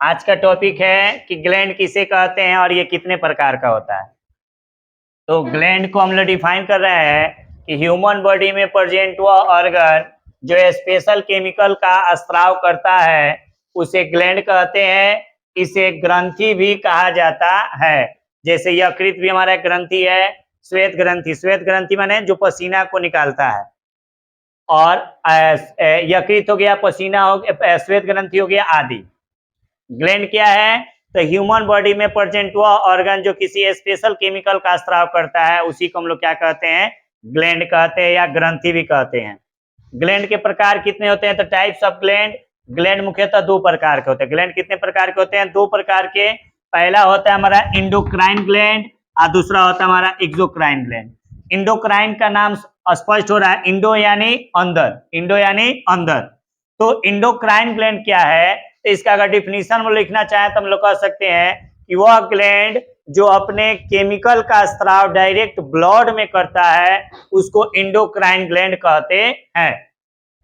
आज का टॉपिक है कि ग्लैंड किसे कहते हैं और ये कितने प्रकार का होता है। तो ग्लैंड को हम लोग डिफाइन कर रहे हैं कि ह्यूमन बॉडी में प्रेजेंट हुआ ऑर्गन जो स्पेशल केमिकल का स्त्राव करता है उसे ग्लैंड कहते हैं। इसे ग्रंथि भी कहा जाता है। जैसे यकृत भी हमारा एक ग्रंथि है। श्वेत ग्रंथि माने जो पसीना को निकालता है। और यकृत हो गया, पसीना हो गया, श्वेत ग्रंथि हो गया आदि। ग्लैंड क्या है? तो ह्यूमन बॉडी में प्रेजेंट हुआ ऑर्गन जो किसी स्पेशल केमिकल का स्त्राव करता है उसी को हम लोग क्या कहते हैं? ग्लैंड कहते हैं या ग्रंथि भी कहते हैं। ग्लैंड के प्रकार कितने होते हैं? तो टाइप्स ऑफ ग्लैंड। ग्लैंड मुख्यतः दो प्रकार के होते हैं। ग्लैंड कितने प्रकार के होते हैं? दो प्रकार के। पहला होता है हमारा इंडोक्राइन ग्लैंड और दूसरा होता है हमारा एक्सोक्राइन ग्लैंड। इंडोक्राइन का नाम स्पष्ट हो रहा है, इंडो यानी अंदर, इंडो यानी अंदर। तो इंडोक्राइन ग्लैंड क्या है? तो इसका अगर डिफिनीशन में लिखना चाहे तो हम लोग कह सकते हैं कि वह ग्लैंड जो अपने केमिकल का स्त्राव डायरेक्ट ब्लड में करता है उसको इंडोक्राइन ग्लैंड कहते हैं।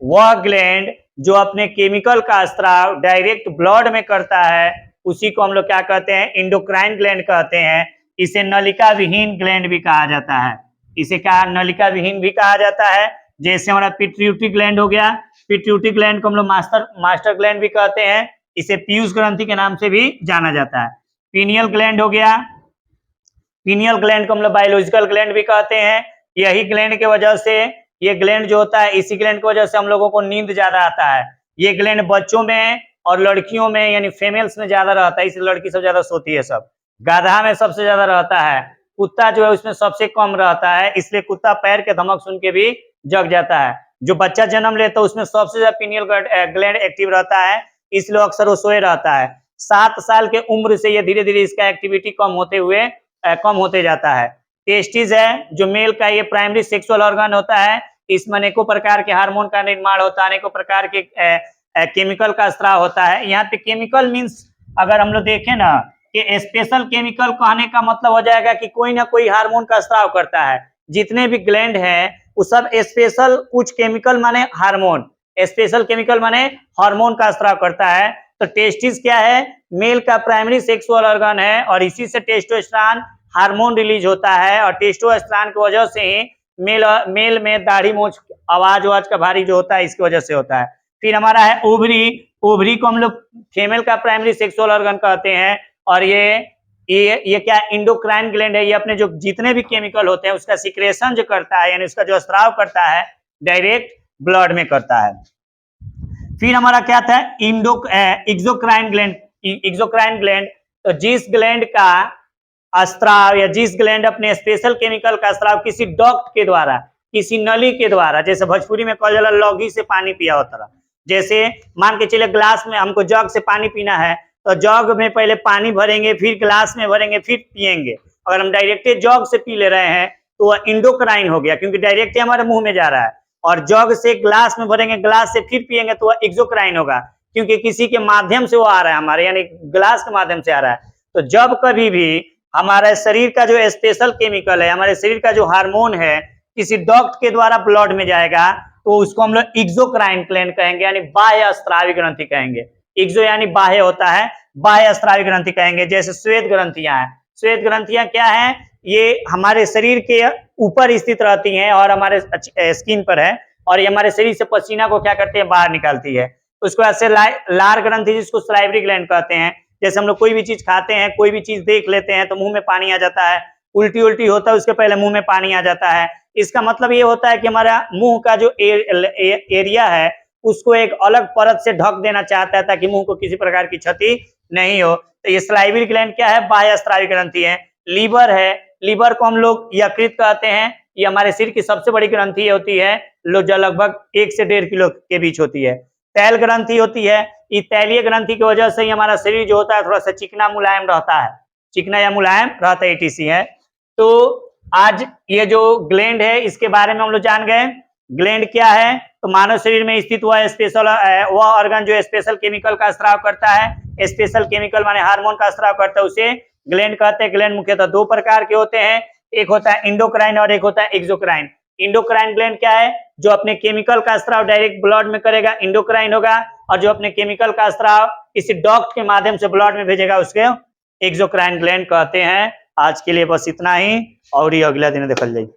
वह ग्लैंड जो अपने केमिकल का स्त्राव डायरेक्ट ब्लड में करता है उसी को हम लोग क्या कहते हैं? इंडोक्राइन ग्लैंड कहते हैं। इसे नलिका विहीन ग्लैंड भी कहा जाता है। इसे क्या नलिका विहीन भी कहा जाता है? जैसे हमारा पिट्यूटरी ग्लैंड हो गया, पिट्यूटरी ग्लैंड को हम लोग मास्टर ग्लैंड भी कहते हैं। इसे पीयूष ग्रंथि के नाम से भी जाना जाता है। पीनियल ग्लैंड हो गया, पीनियल ग्लैंड को हम लोग बायोलॉजिकल ग्लैंड भी कहते हैं। यही ग्लैंड के वजह से, ये ग्लैंड जो होता है इसी ग्लैंड की वजह से हम लोगों को नींद ज्यादा आता है। ये ग्लैंड बच्चों में और लड़कियों में यानी फीमेल्स में ज्यादा रहता है, इसलिए लड़की सब ज्यादा सोती है। सब गाधा में सबसे ज्यादा रहता है, कुत्ता जो है उसमें सबसे कम रहता है, इसलिए कुत्ता पैर के धमक सुन के भी जग जाता है। जो बच्चा जन्म लेता है उसमें सबसे ज्यादा पीनियल ग्लैंड एक्टिव रहता है, इसलिए अक्सर वो सोए रहता है। 7 साल के उम्र से ये धीरे धीरे इसका एक्टिविटी कम होते जाता है। टेस्टिस है जो मेल का ये प्राइमरी सेक्सुअल ऑर्गन होता है। इसमें अनेकों प्रकार के हार्मोन का निर्माण होता है, अनेकों प्रकार के केमिकल का स्त्राव होता है। यहाँ पे केमिकल मीन्स अगर हम लोग देखें ना कि स्पेशल केमिकल कहने का मतलब हो जाएगा कि कोई ना कोई हार्मोन का स्त्राव करता है। जितने भी ग्लैंड है वो सब स्पेशल कुछ केमिकल माने हार्मोन, स्पेशल केमिकल माने हार्मोन का स्त्राव करता है। तो टेस्टिस क्या है? मेल का प्राइमरी सेक्सुअल ऑर्गन है और इसी से टेस्टोस्टेरोन हार्मोन रिलीज होता है और टेस्टोस्टेरोन की वजह से ही मेल में दाढ़ी मूंछ आवाज का भारी जो होता है इसकी वजह से होता है। फिर हमारा है ओवरी। ओवरी को हम लोग फीमेल का प्राइमरी सेक्सुअल ऑर्गन कहते हैं और ये क्या इंडोक्राइन ग्लैंड है। ये अपने जो जितने भी केमिकल होते हैं उसका सिक्रेशन जो करता है यानी उसका जो स्त्राव करता है डायरेक्ट ब्लड में करता है। फिर हमारा क्या था? Exocrine gland. एक्सोक्राइन ग्लैंड तो जिस ग्लैंड का स्त्राव या जिस ग्लैंड अपने स्पेशल केमिकल का स्त्राव किसी डक्ट के द्वारा, किसी नली के द्वारा, जैसे भोजपुरी में कहा जाला लौगी से पानी पिया होता है। जैसे मान के चले ग्लास में हमको जग से पानी पीना है तो जग में पहले पानी भरेंगे, फिर ग्लास में भरेंगे, फिर पियेंगे। अगर हम डायरेक्ट जग से पी ले रहे हैं तो वह इंडोक्राइन हो गया क्योंकि डायरेक्ट हमारे मुंह में जा रहा है। और जग से ग्लास में भरेंगे, ग्लास से फिर पियेंगे तो वह एक्सोक्राइन होगा क्योंकि किसी के माध्यम से वो आ रहा है हमारे, यानी ग्लास के माध्यम से आ रहा है। तो जब कभी भी हमारे शरीर का जो स्पेशल केमिकल है, हमारे शरीर का जो हार्मोन है किसी डक्ट के द्वारा ब्लड में जाएगा तो उसको हम लोग एक्सोक्राइन ग्लैंड कहेंगे यानी बाह्य स्त्रावी ग्रंथि कहेंगे। एक्सो यानी बाह्य होता है, बाह्य स्त्रावी ग्रंथि कहेंगे। जैसे श्वेत ग्रंथियां हैं। श्वेत ग्रंथियां क्या है? ये हमारे शरीर के ऊपर स्थित रहती हैं और हमारे स्किन पर है और ये हमारे शरीर से पसीना को क्या करती है? बाहर निकालती है। उसके बाद से लार ग्रंथि जिसको सलाइवरी ग्लैंड कहते हैं। जैसे हम लोग कोई भी चीज खाते हैं, कोई भी चीज देख लेते हैं तो मुंह में पानी आ जाता है, उल्टी होता है उसके पहले मुंह में पानी आ जाता है। इसका मतलब ये होता है कि हमारा मुंह का जो एरिया है उसको एक अलग परत से ढक देना चाहता है ताकि मुंह को किसी प्रकार की क्षति नहीं हो। तो ये सलाइवरी ग्लैंड क्या है? बाह्य स्त्रावी ग्रंथि है। लीवर है, लीवर को हम लोग यकृत कहते हैं। ये हमारे शरीर की सबसे बड़ी ग्रंथि होती है जो लगभग 1 से 1.5 किलो के बीच होती है। तैल ग्रंथि होती है। इस तैलीय ग्रंथि की वजह से ही हमारा शरीर जो होता है थोड़ा सा चिकना मुलायम रहता है, चिकना या मुलायम रहता है, एटीसी है। तो आज ये जो ग्लैंड है इसके बारे में हम लोग जान गए। ग्लैंड क्या है? तो मानव शरीर में स्थित हुआ स्पेशल वह ऑर्गन जो स्पेशल केमिकल का स्त्राव करता है, स्पेशल केमिकल माने हार्मोन का स्त्राव करता है, उसे ग्लैंड कहते हैं। ग्लैंड मुख्यतः दो प्रकार के होते हैं, एक होता है इंडोक्राइन और एक होता है एक्सोक्राइन। इंडोक्राइन ग्लैंड क्या है? जो अपने केमिकल का स्त्राव डायरेक्ट ब्लड में करेगा, इंडोक्राइन होगा। और जो अपने केमिकल का स्त्राव किसी डक्ट के माध्यम से ब्लड में भेजेगा उसके एक्सोक्राइन ग्लैंड कहते हैं। आज के लिए बस इतना ही, और ये अगला दिन देखल जाएगी।